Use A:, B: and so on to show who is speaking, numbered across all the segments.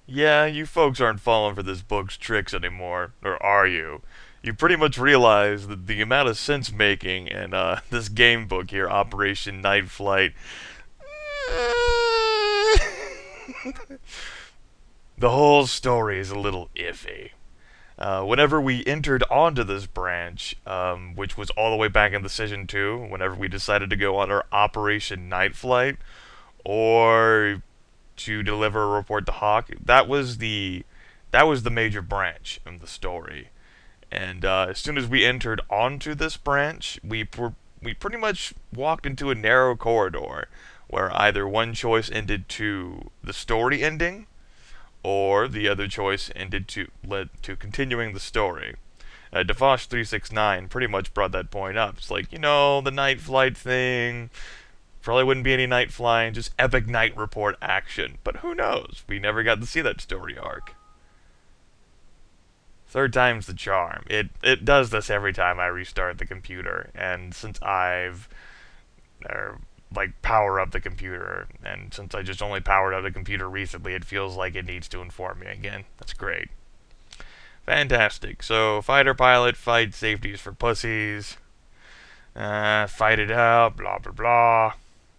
A: Yeah, you folks aren't falling for this book's tricks anymore, or are you? You pretty much realize that the amount of sense making in this game book here, Operation Night Flight, the whole story is a little iffy. Whenever we entered onto this branch, which was all the way back in Decision 2, whenever we decided to go on our Operation Night Flight, or to deliver a report to Hawk, that was the major branch in the story. And as soon as we entered onto this branch, we pretty much walked into a narrow corridor where either one choice ended to the story ending, or the other choice ended to led to continuing the story. Defosh 369 pretty much brought that point up. It's like, the night flight thing. Probably wouldn't be any night flying, just epic night report action. But who knows? We never got to see that story arc. Third time's the charm. It does this every time I restart the computer, and since I've like power up the computer, and since I just only powered up the computer recently, it feels like it needs to inform me again. That's great. Fantastic. So fighter pilot fight safeties for pussies. Fight it out. Blah blah blah.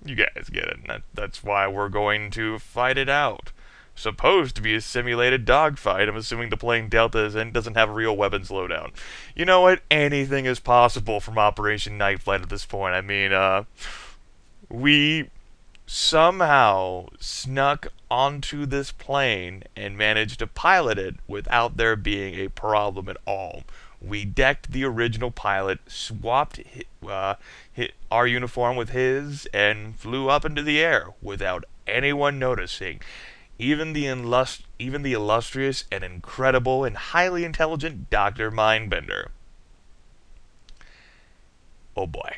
A: You guys get it. That's why we're going to fight it out. Supposed to be a simulated dogfight. I'm assuming the plane Delta is in doesn't have a real weapons loadout. You know what? Anything is possible from Operation Night Flight at this point. I mean, we somehow snuck onto this plane and managed to pilot it without there being a problem at all. We decked the original pilot, swapped our uniform with his, and flew up into the air without anyone noticing. Even the illustrious and incredible and highly intelligent Dr. Mindbender. Oh boy.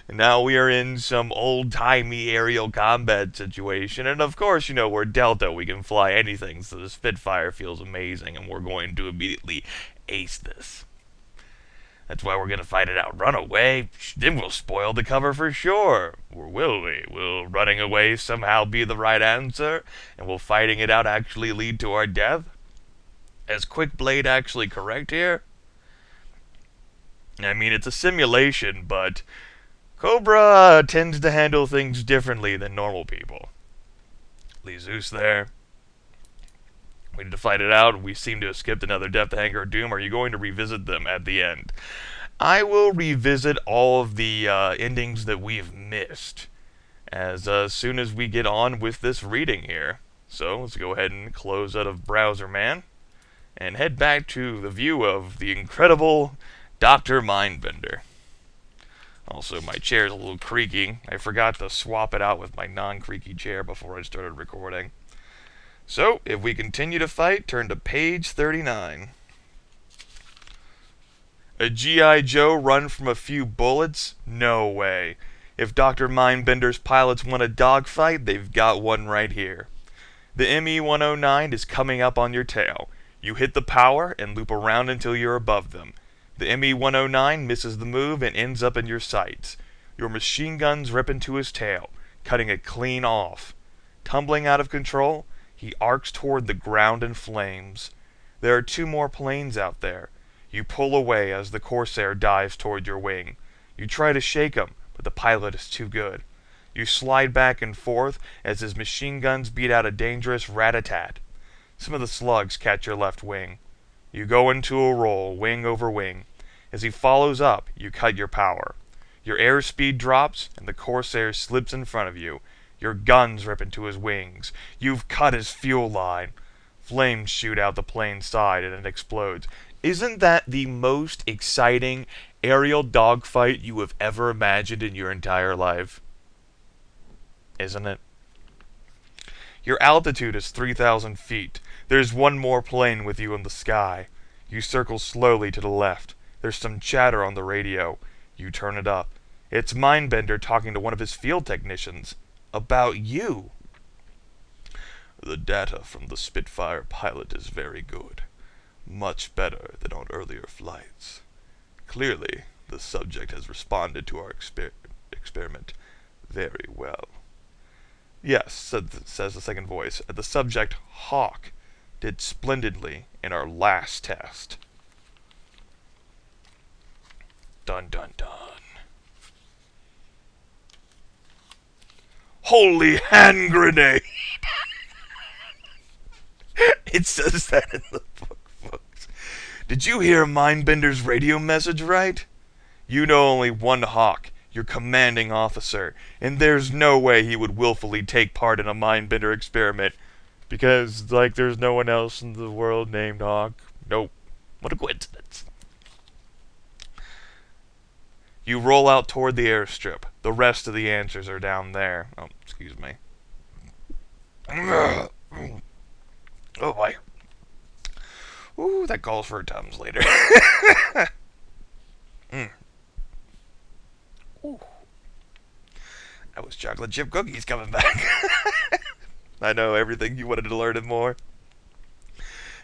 A: Now we are in some old-timey aerial combat situation, and of course, we're Delta, we can fly anything, so the Spitfire feels amazing, and we're going to immediately ace this. That's why we're going to fight it out. Run away? Then we'll spoil the cover for sure. Or will we? Will running away somehow be the right answer? And will fighting it out actually lead to our death? Is Quick Blade actually correct here? I mean, it's a simulation, but Cobra tends to handle things differently than normal people. Lee Zeus there. We need to fight it out. We seem to have skipped another Death to Anger or Doom. Are you going to revisit them at the end? I will revisit all of the endings that we've missed as soon as we get on with this reading here. So let's go ahead and close out of Browser Man and head back to the view of the incredible Dr. Mindbender. Also, my chair's a little creaky. I forgot to swap it out with my non-creaky chair before I started recording. So, if we continue to fight, turn to page 39. A G.I. Joe run from a few bullets? No way. If Dr. Mindbender's pilots want a dogfight, they've got one right here. The ME-109 is coming up on your tail. You hit the power and loop around until you're above them. The ME-109 misses the move and ends up in your sights. Your machine guns rip into his tail, cutting it clean off. Tumbling out of control, he arcs toward the ground in flames. There are 2 more planes out there. You pull away as the Corsair dives toward your wing. You try to shake him, but the pilot is too good. You slide back and forth as his machine guns beat out a dangerous rat-a-tat. Some of the slugs catch your left wing. You go into a roll, wing over wing. As he follows up, you cut your power. Your airspeed drops, and the Corsair slips in front of you. Your guns rip into his wings. You've cut his fuel line. Flames shoot out the plane's side, and it explodes. Isn't that the most exciting aerial dogfight you have ever imagined in your entire life? Isn't it? Your altitude is 3,000 feet. There's one more plane with you in the sky. You circle slowly to the left. There's some chatter on the radio. You turn it up. It's Mindbender talking to one of his field technicians. About you. The data from the Spitfire pilot is very good. Much better than on earlier flights. Clearly, the subject has responded to our experiment very well. Yes, says the second voice. The subject, Hawk, did splendidly in our last test. Dun dun dun. Holy hand grenade! It says that in the book, folks. Did you hear Mindbender's radio message right? You know only one Hawk, your commanding officer, and there's no way he would willfully take part in a Mindbender experiment. Because, like, there's no one else in the world named Hawk. Nope. What a coincidence. You roll out toward the airstrip. The rest of the answers are down there. Oh, excuse me. Oh, boy. Ooh, that calls for a Tums later. Ooh. That was chocolate chip cookies coming back. I know everything you wanted to learn and more.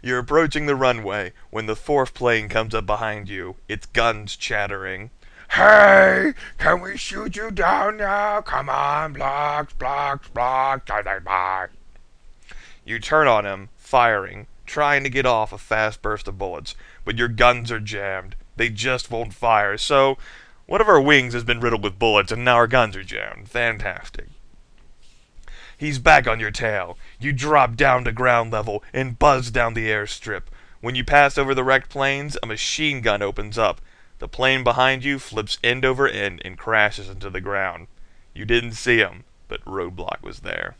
A: You're approaching the runway when the fourth plane comes up behind you, its guns chattering. Hey, can we shoot you down now? Come on, blocks, blocks, blocks. You turn on him, firing, trying to get off a fast burst of bullets, but your guns are jammed. They just won't fire, so one of our wings has been riddled with bullets and now our guns are jammed. Fantastic. He's back on your tail. You drop down to ground level and buzz down the airstrip. When you pass over the wrecked planes, a machine gun opens up. The plane behind you flips end over end and crashes into the ground. You didn't see him, but Roadblock was there.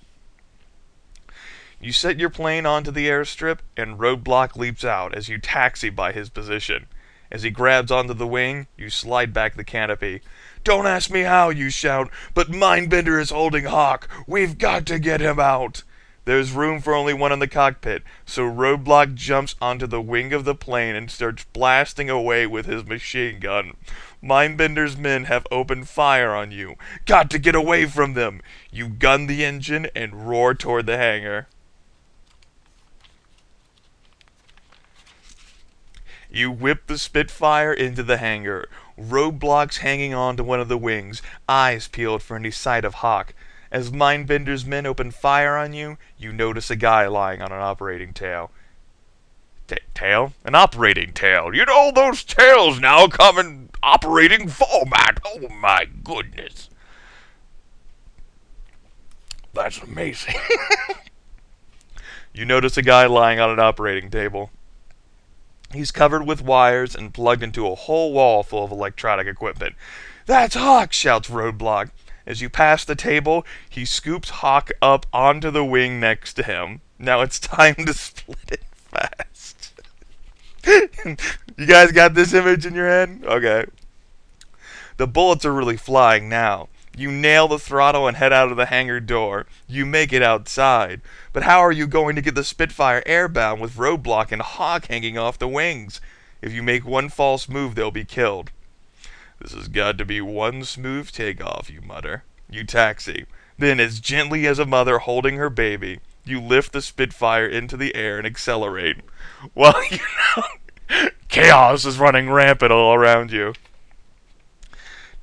A: You set your plane onto the airstrip, and Roadblock leaps out as you taxi by his position. As he grabs onto the wing, you slide back the canopy. Don't ask me how, you shout, but Mindbender is holding Hawk. We've got to get him out. There's room for only one in the cockpit, so Roadblock jumps onto the wing of the plane and starts blasting away with his machine gun. Mindbender's men have opened fire on you. Got to get away from them. You gun the engine and roar toward the hangar. You whip the Spitfire into the hangar. Roadblocks hanging on to one of the wings, eyes peeled for any sight of Hawk. As Mindbender's men open fire on you, you notice a guy lying on an operating tail. Tail? An operating tail. You know those tails now come in operating format. Oh my goodness. That's amazing. You notice a guy lying on an operating table. He's covered with wires and plugged into a whole wall full of electronic equipment. That's Hawk, shouts Roadblock. As you pass the table, he scoops Hawk up onto the wing next to him. Now it's time to split it fast. You guys got this image in your head? Okay. The bullets are really flying now. You nail the throttle and head out of the hangar door. You make it outside. But how are you going to get the Spitfire airbound with Roadblock and Hawk hanging off the wings? If you make one false move, they'll be killed. This has got to be one smooth takeoff, you mutter. You taxi. Then, as gently as a mother holding her baby, you lift the Spitfire into the air and accelerate. Well, you know, chaos is running rampant all around you.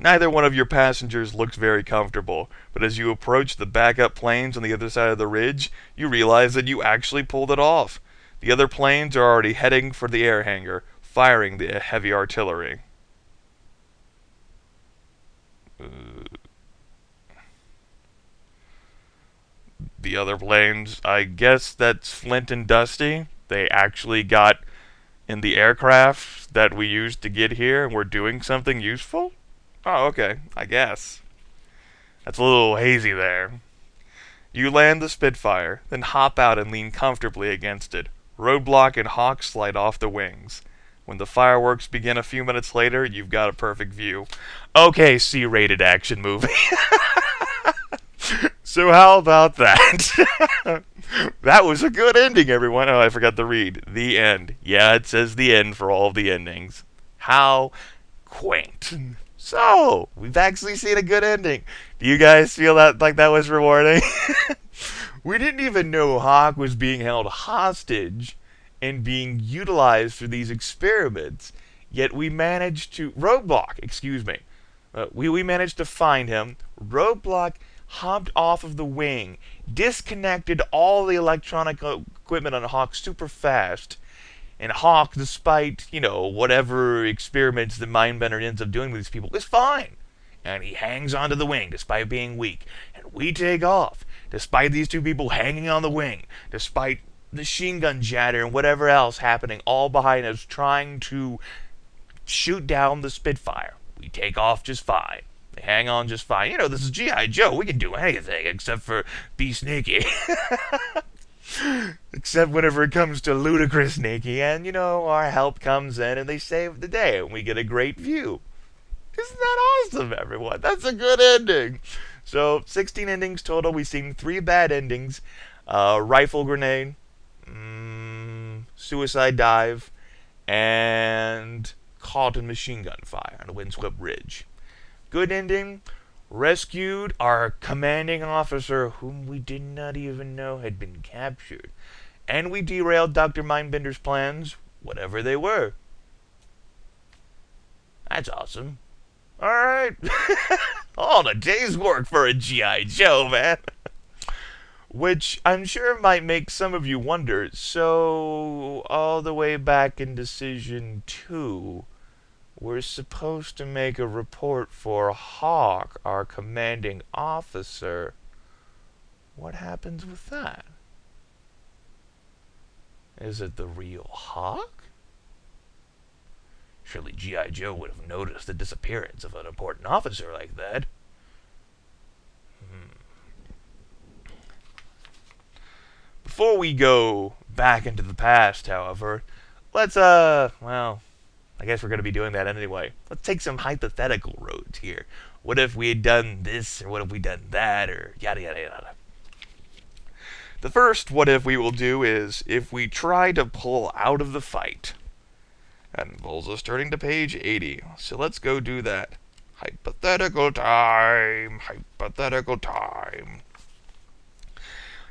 A: Neither one of your passengers looks very comfortable, but as you approach the backup planes on the other side of the ridge, you realize that you actually pulled it off. The other planes are already heading for the air hangar, firing the heavy artillery. The other planes, I guess that's Flint and Dusty. They actually got in the aircraft that we used to get here and we're doing something useful? Oh, okay, I guess. That's a little hazy there. You land the Spitfire, then hop out and lean comfortably against it. Roadblock and Hawk slide off the wings. When the fireworks begin a few minutes later, you've got a perfect view. Okay, C-rated action movie. So how about that? That was a good ending, everyone. Oh, I forgot to read. The end. Yeah, it says the end for all of the endings. How quaint. So, we've actually seen a good ending. Do you guys feel that like that was rewarding? We didn't even know Hawk was being held hostage and being utilized for these experiments. Yet we managed to... Roadblock, excuse me. We managed to find him. Roadblock hopped off of the wing, disconnected all the electronic equipment on Hawk super fast, and Hawk, despite, whatever experiments the Mindbender ends up doing with these people, is fine. And he hangs onto the wing despite being weak. And we take off despite these two people hanging on the wing, despite the machine gun chatter and whatever else happening all behind us trying to shoot down the Spitfire. We take off just fine. They hang on just fine. This is G.I. Joe. We can do anything except for be sneaky. Except whenever it comes to ludicrous sneaky. And, our help comes in and they save the day. And we get a great view. Isn't that awesome, everyone? That's a good ending. So, 16 endings total. We've seen 3 bad endings. Rifle grenade. Suicide dive. And caught in machine gun fire on a windswept ridge. Good ending. Rescued our commanding officer, whom we did not even know had been captured. And we derailed Dr. Mindbender's plans, whatever they were. That's awesome. Alright. All a day's work for a G.I. Joe, man. Which I'm sure might make some of you wonder, so all the way back in Decision 2, we're supposed to make a report for Hawk, our commanding officer. What happens with that? Is it the real Hawk? Surely G.I. Joe would have noticed the disappearance of an important officer like that. Before we go back into the past, however, let's, I guess we're going to be doing that anyway. Let's take some hypothetical roads here. What if we had done this, or what if we done that, or yada yada yada. The first what if we will do is, if we try to pull out of the fight. That involves us turning to page 80. So let's go do that. Hypothetical time. Hypothetical time.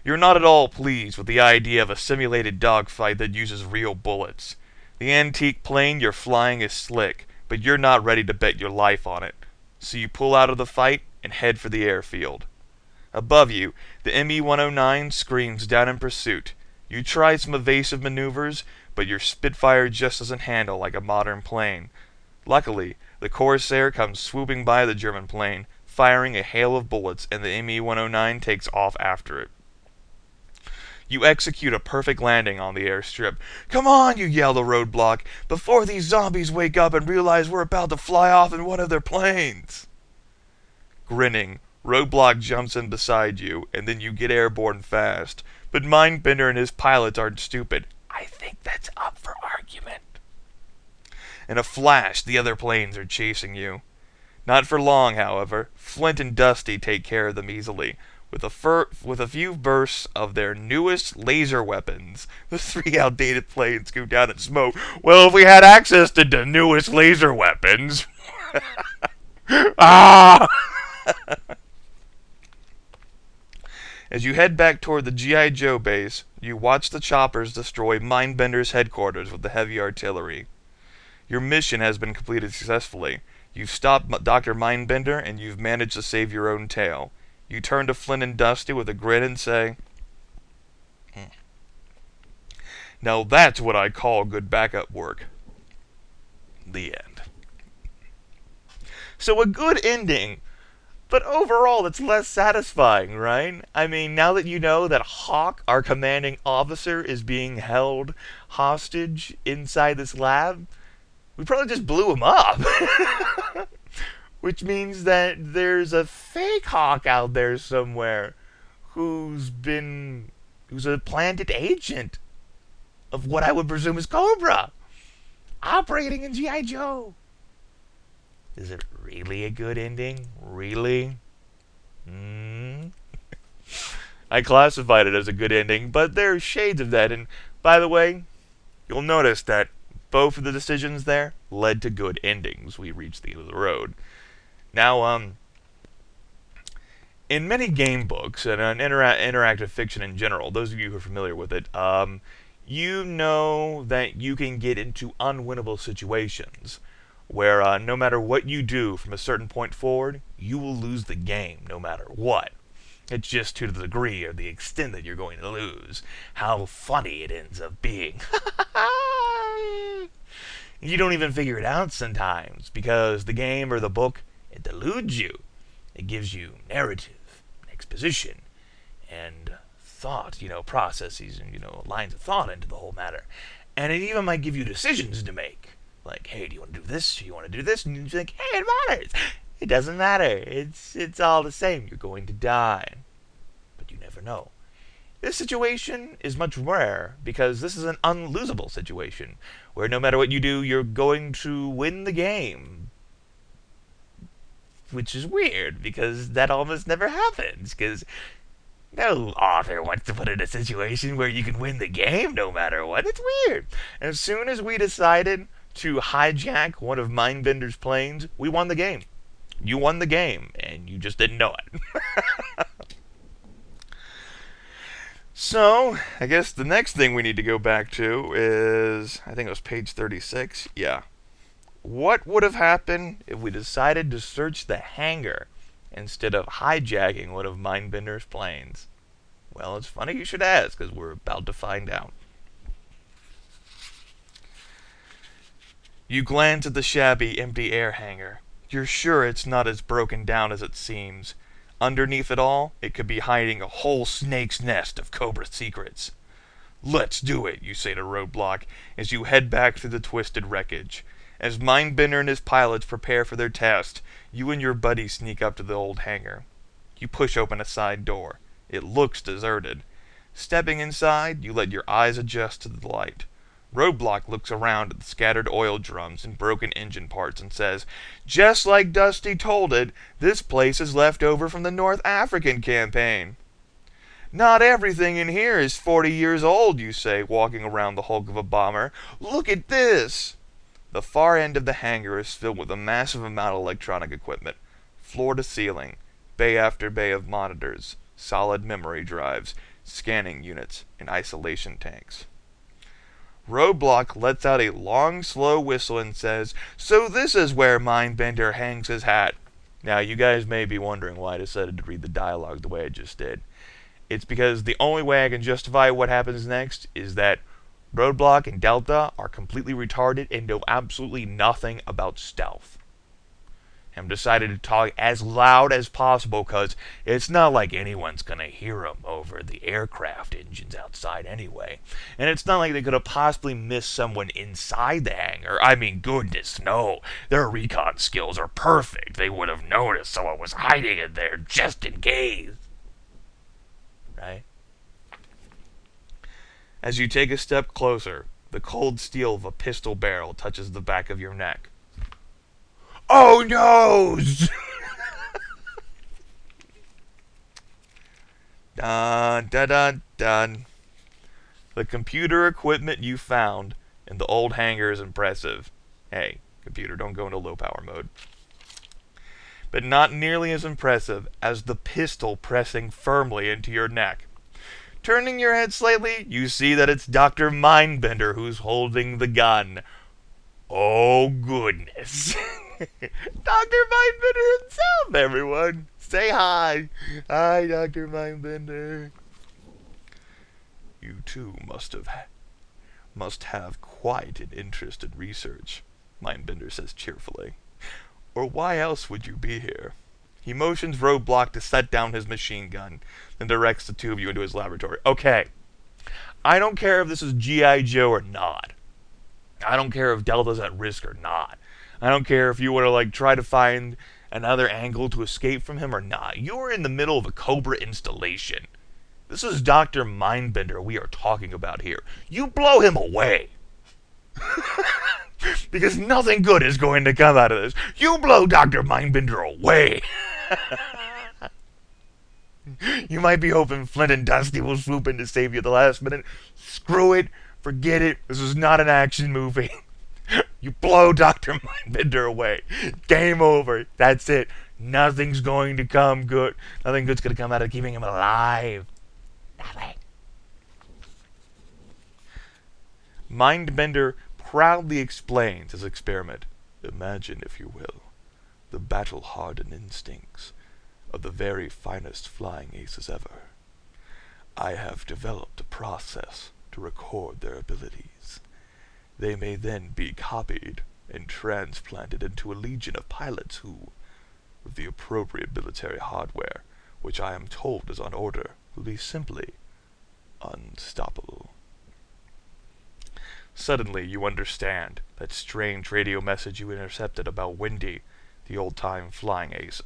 A: You're not at all pleased with the idea of a simulated dogfight that uses real bullets. The antique plane you're flying is slick, but you're not ready to bet your life on it. So you pull out of the fight and head for the airfield. Above you, the ME-109 screams down in pursuit. You try some evasive maneuvers, but your Spitfire just doesn't handle like a modern plane. Luckily, the Corsair comes swooping by the German plane, firing a hail of bullets, and the ME-109 takes off after it. You execute a perfect landing on the airstrip. Come on, you yell to Roadblock, before these zombies wake up and realize we're about to fly off in one of their planes. Grinning, Roadblock jumps in beside you, and then you get airborne fast. But Mindbender and his pilots aren't stupid. I think that's up for argument. In a flash, the other planes are chasing you. Not for long, however. Flint and Dusty take care of them easily. With a few bursts of their newest laser weapons, the 3 outdated planes go down in smoke. Well, if we had access to the newest laser weapons... Ah! As you head back toward the G.I. Joe base, you watch the choppers destroy Mindbender's headquarters with the heavy artillery. Your mission has been completed successfully. You've stopped Dr. Mindbender, and you've managed to save your own tail. You turn to Flint and Dusty with a grin and say, Now that's what I call good backup work. The end. So a good ending, but overall it's less satisfying, right? I mean, now that you know that Hawk, our commanding officer, is being held hostage inside this lab, we probably just blew him up. Which means that there's a fake Hawk out there somewhere who's a planted agent of what I would presume is Cobra, operating in G.I. Joe. Is it really a good ending? Really? I classified it as a good ending, but there's shades of that. And by the way, you'll notice that both of the decisions there led to good endings. We reached the end of the road. Now, in many game books and interactive fiction in general, those of you who are familiar with it, you know that you can get into unwinnable situations where no matter what you do from a certain point forward, you will lose the game no matter what. It's just to the degree or the extent that you're going to lose. How funny it ends up being. You don't even figure it out sometimes because the game or the book, it deludes you. It gives you narrative, exposition, and thought, processes and, lines of thought into the whole matter. And it even might give you decisions to make. Like, hey, do you want to do this? Do you want to do this? And you think, hey, it matters. It doesn't matter. It's all the same. You're going to die. But you never know. This situation is much rarer because this is an unlosable situation where no matter what you do, you're going to win the game. Which is weird because that almost never happens because no author wants to put in a situation where you can win the game no matter what. It's weird. And as soon as we decided to hijack one of Mindbender's planes, we won the game. You won the game, and you just didn't know it. So, I guess the next thing we need to go back to is, I think it was page 36. Yeah. What would have happened if we decided to search the hangar instead of hijacking one of Mindbender's planes? Well, it's funny you should ask, because we're about to find out. You glance at the shabby, empty air hangar. You're sure it's not as broken down as it seems. Underneath it all, it could be hiding a whole snake's nest of Cobra secrets. Let's do it, you say to Roadblock, as you head back through the twisted wreckage. As Mindbender and his pilots prepare for their test, you and your buddy sneak up to the old hangar. You push open a side door. It looks deserted. Stepping inside, you let your eyes adjust to the light. Roadblock looks around at the scattered oil drums and broken engine parts and says, "Just like Dusty told it, this place is left over from the North African campaign." "Not everything in here is 40 years old," you say, walking around the hulk of a bomber. "Look at this!" The far end of the hangar is filled with a massive amount of electronic equipment. Floor to ceiling, bay after bay of monitors, solid memory drives, scanning units, and isolation tanks. Roadblock lets out a long, slow whistle and says, "So this is where Mindbender hangs his hat." Now, you guys may be wondering why I decided to read the dialogue the way I just did. It's because the only way I can justify what happens next is that Roadblock and Delta are completely retarded and know absolutely nothing about stealth. I'm decided to talk as loud as possible because it's not like anyone's going to hear them over the aircraft engines outside anyway. And it's not like they could have possibly missed someone inside the hangar. I mean, goodness, no. Their recon skills are perfect. They would have noticed someone was hiding in there just in case. Right? As you take a step closer, the cold steel of a pistol barrel touches the back of your neck. "Oh no!" Dun, dun, dun, dun. The computer equipment you found in the old hangar is impressive. Hey, computer, don't go into low power mode. But not nearly as impressive as the pistol pressing firmly into your neck. Turning your head slightly, you see that it's Dr. Mindbender who's holding the gun. Oh, goodness. Dr. Mindbender himself, everyone. Say hi. Hi, Dr. Mindbender. "You two must have quite an interest in research," Mindbender says cheerfully. "Or why else would you be here?" He motions Roadblock to set down his machine gun, then directs the two of you into his laboratory. Okay, I don't care if this is G.I. Joe or not. I don't care if Delta's at risk or not. I don't care if you want to try to find another angle to escape from him or not. You are in the middle of a Cobra installation. This is Dr. Mindbender we are talking about here. You blow him away. Because nothing good is going to come out of this. You blow Dr. Mindbender away. You might be hoping Flint and Dusty will swoop in to save you at the last minute. Screw it. Forget it. This is not an action movie. You blow Dr. Mindbender away. Game over. That's it. Nothing's going to come good. Nothing good's going to come out of keeping him alive. Nothing. Mindbender proudly explains his experiment. Imagine, if you will, the battle-hardened instincts of the very finest flying aces ever. I have developed a process to record their abilities. They may then be copied and transplanted into a legion of pilots who, with the appropriate military hardware, which I am told is on order, will be simply unstoppable. Suddenly you understand that strange radio message you intercepted about Windy, the old-time flying ace.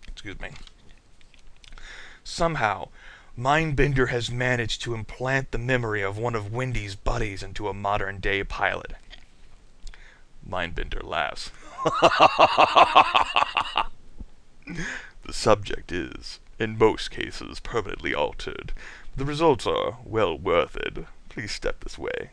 A: Excuse me. Somehow, Mindbender has managed to implant the memory of one of Windy's buddies into a modern-day pilot. Mindbender laughs. The subject is, in most cases, permanently altered. The results are well worth it. Please step this way.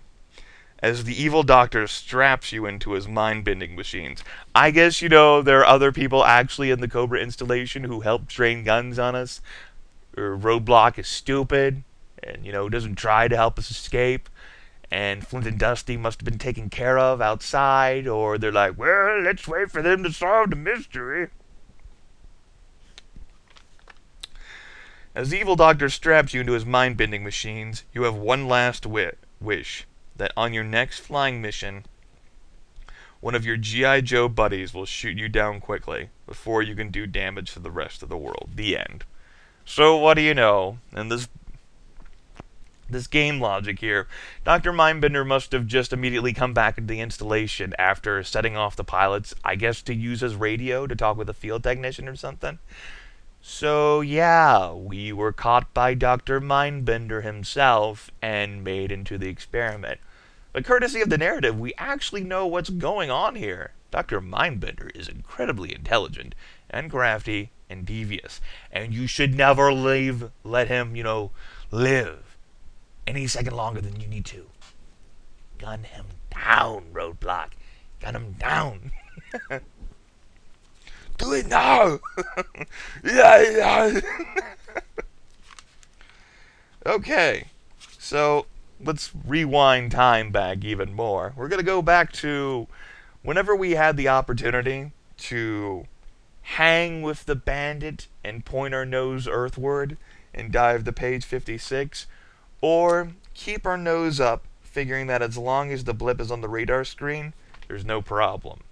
A: As the evil doctor straps you into his mind-bending machines. I guess, there are other people actually in the Cobra installation who help train guns on us. Or Roadblock is stupid and, doesn't try to help us escape. And Flint and Dusty must have been taken care of outside. Or they're like, well, let's wait for them to solve the mystery. As the evil doctor straps you into his mind-bending machines, you have one last wish. That on your next flying mission, one of your G.I. Joe buddies will shoot you down quickly before you can do damage to the rest of the world. The end. So what do you know? And this game logic here, Dr. Mindbender must have just immediately come back into the installation after setting off the pilots, I guess to use his radio to talk with a field technician or something. So yeah, we were caught by Dr. Mindbender himself and made into the experiment. But courtesy of the narrative, we actually know what's going on here. Dr. Mindbender is incredibly intelligent and crafty and devious. And you should never let him, live any second longer than you need to. Gun him down, Roadblock. Gun him down. Do it now! Yeah. Okay, so let's rewind time back even more. We're going to go back to whenever we had the opportunity to hang with the bandit and point our nose earthward and dive to page 56, or keep our nose up, figuring that as long as the blip is on the radar screen, there's no problem.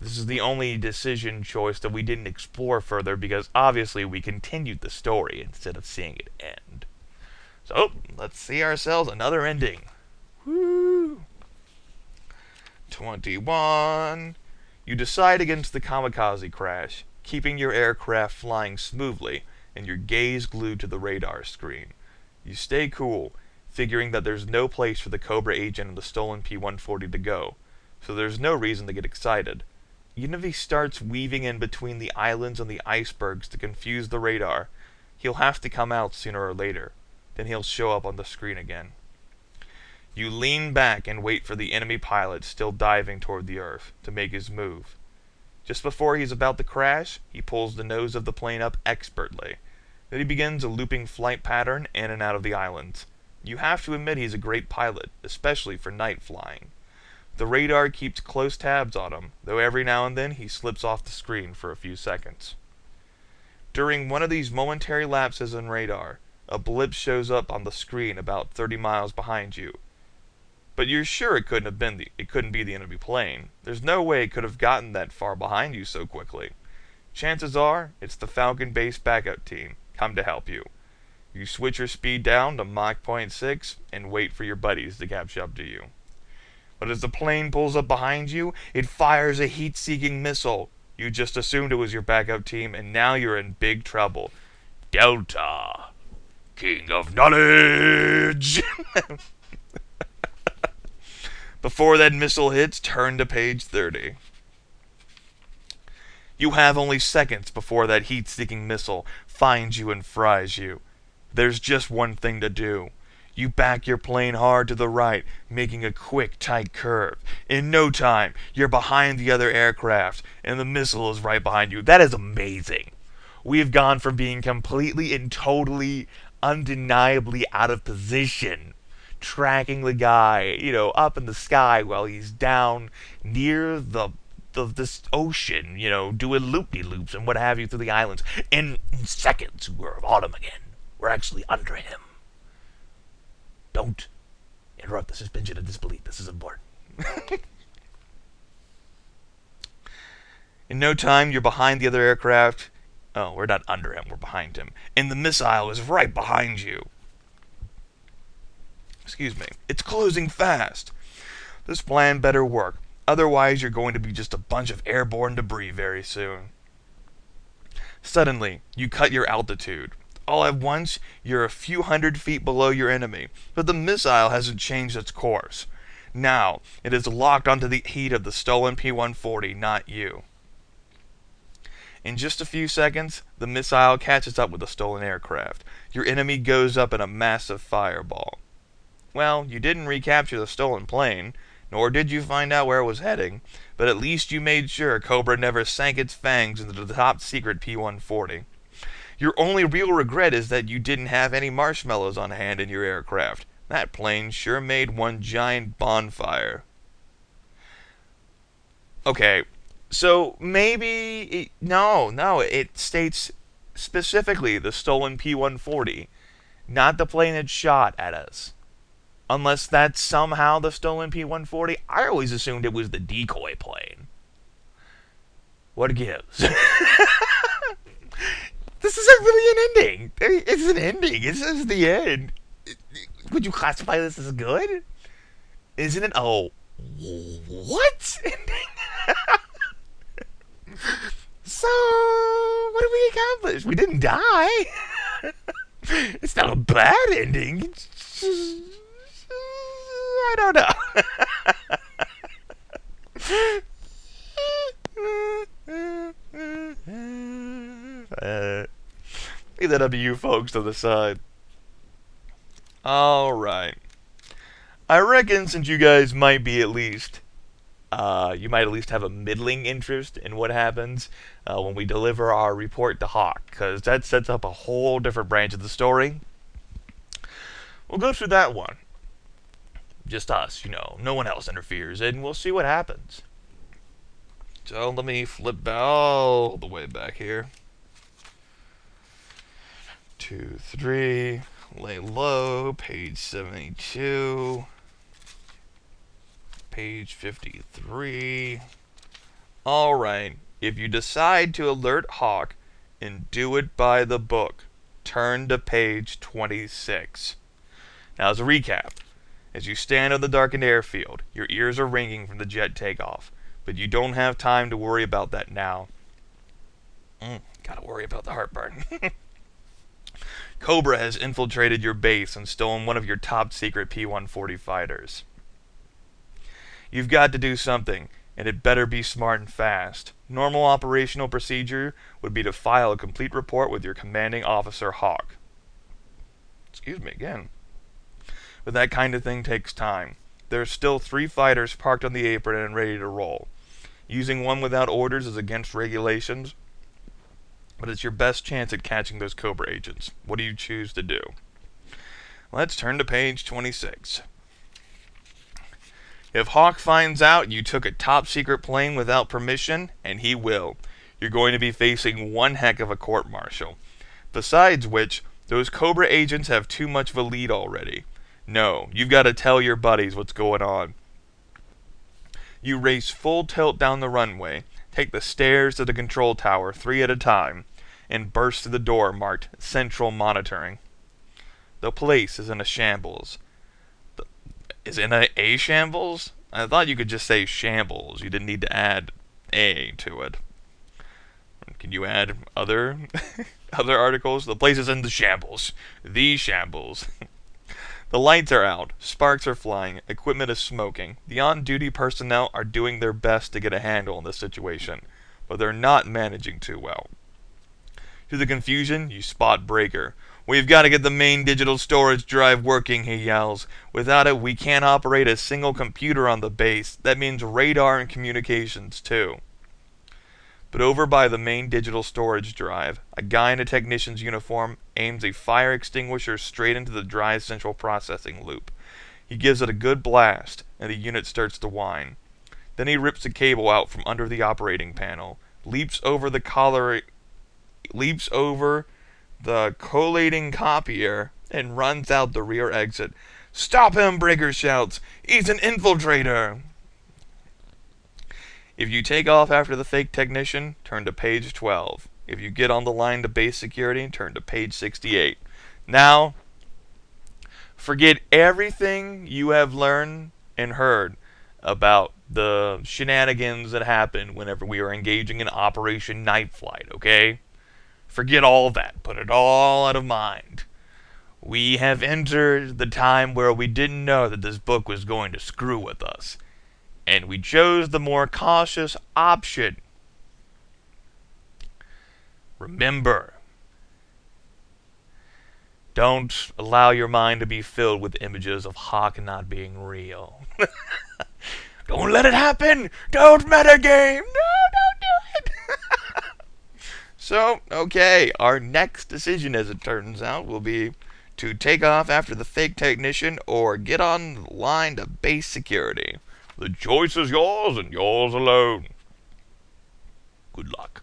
A: This is the only decision choice that we didn't explore further because obviously we continued the story instead of seeing it end. So, let's see ourselves another ending. Woo! 21. You decide against the kamikaze crash, keeping your aircraft flying smoothly and your gaze glued to the radar screen. You stay cool, figuring that there's no place for the Cobra agent and the stolen P-140 to go. So there's no reason to get excited. Even if he starts weaving in between the islands and the icebergs to confuse the radar, he'll have to come out sooner or later. Then he'll show up on the screen again. You lean back and wait for the enemy pilot still diving toward the Earth to make his move. Just before he's about to crash, he pulls the nose of the plane up expertly. Then he begins a looping flight pattern in and out of the islands. You have to admit he's a great pilot, especially for night flying. The radar keeps close tabs on him, though every now and then he slips off the screen for a few seconds. During one of these momentary lapses in radar, a blip shows up on the screen about 30 miles behind you. But you're sure it couldn't be the enemy plane. There's no way it could have gotten that far behind you so quickly. Chances are, it's the Falcon-based backup team, come to help you. You switch your speed down to Mach 0.6 and wait for your buddies to catch up to you. But as the plane pulls up behind you, it fires a heat-seeking missile. You just assumed it was your backup team, and now you're in big trouble. Delta, king of knowledge! Before that missile hits, turn to page 30. You have only seconds before that heat-seeking missile finds you and fries you. There's just one thing to do. You back your plane hard to the right, making a quick, tight curve. In no time, you're behind the other aircraft, and the missile is right behind you. That is amazing. We have gone from being completely and totally, undeniably out of position, tracking the guy, up in the sky while he's down near the this ocean, doing loop-de-loops and what have you through the islands. In seconds, we're on him again. We're actually under him. Don't interrupt the suspension of disbelief. This is important. In no time, you're behind the other aircraft. Oh, we're not under him. We're behind him. And the missile is right behind you. Excuse me. It's closing fast. This plan better work. Otherwise, you're going to be just a bunch of airborne debris very soon. Suddenly, you cut your altitude. All at once, you're a few hundred feet below your enemy, but the missile hasn't changed its course. Now, it is locked onto the heat of the stolen P-140, not you. In just a few seconds, the missile catches up with the stolen aircraft. Your enemy goes up in a massive fireball. Well, you didn't recapture the stolen plane, nor did you find out where it was heading, but at least you made sure Cobra never sank its fangs into the top-secret P-140. Your only real regret is that you didn't have any marshmallows on hand in your aircraft. That plane sure made one giant bonfire. Okay, so maybe... it states specifically the stolen P-140, not the plane that shot at us. Unless that's somehow the stolen P-140. I always assumed it was the decoy plane. What gives? This isn't really an ending. It's an ending. It says the end. Would you classify this as good? Isn't it? Oh, what ending? So, what did we accomplish? We didn't die. It's not a bad ending. It's just, I don't know. Leave that up to you folks to the side. Alright. I reckon since you guys might be at least, you might at least have a middling interest in what happens when we deliver our report to Hawk, because that sets up a whole different branch of the story. We'll go through that one. Just us, no one else interferes, and we'll see what happens. So let me flip all the way back here. 2, 3, lay low, page 72, page 53. Alright, if you decide to alert Hawk and do it by the book, turn to page 26. Now as a recap, as you stand on the darkened airfield, your ears are ringing from the jet takeoff, but you don't have time to worry about that now. Gotta worry about the heartburn. Cobra has infiltrated your base and stolen one of your top-secret P-140 fighters. You've got to do something, and it better be smart and fast. Normal operational procedure would be to file a complete report with your commanding officer, Hawk. Excuse me again. But that kind of thing takes time. There are still 3 fighters parked on the apron and ready to roll. Using one without orders is against regulations, but it's your best chance at catching those Cobra agents. What do you choose to do? Let's turn to page 26. If Hawk finds out you took a top-secret plane without permission, and he will, you're going to be facing one heck of a court-martial. Besides which, those Cobra agents have too much of a lead already. No, you've got to tell your buddies what's going on. You race full tilt down the runway, take the stairs to the control tower 3 at a time, and burst through the door marked Central Monitoring. The place is in a shambles. Is in a shambles? I thought you could just say shambles. You didn't need to add a to it. Can you add other other articles? The place is in the shambles. The shambles. The lights are out, sparks are flying, equipment is smoking. The on-duty personnel are doing their best to get a handle on this situation, but they're not managing too well. Through the confusion, you spot Breaker. "We've got to get the main digital storage drive working," he yells. "Without it, we can't operate a single computer on the base. That means radar and communications, too." But over by the main digital storage drive, a guy in a technician's uniform aims a fire extinguisher straight into the drive's central processing loop. He gives it a good blast, and the unit starts to whine. Then he rips a cable out from under the operating panel, leaps over the collating copier, and runs out the rear exit. "Stop him!" Brigger shouts. "He's an infiltrator!" If you take off after the fake technician, turn to page 12. If you get on the line to base security, turn to page 68. Now, forget everything you have learned and heard about the shenanigans that happened whenever we were engaging in Operation Night Flight, okay? Forget all that. Put it all out of mind. We have entered the time where we didn't know that this book was going to screw with us. And we chose the more cautious option. Remember, don't allow your mind to be filled with images of Hawk not being real. Don't let it happen! Don't metagame! No, don't do it! So, okay, our next decision, as it turns out, will be to take off after the fake technician or get on the line to base security. The choice is yours and yours alone. Good luck.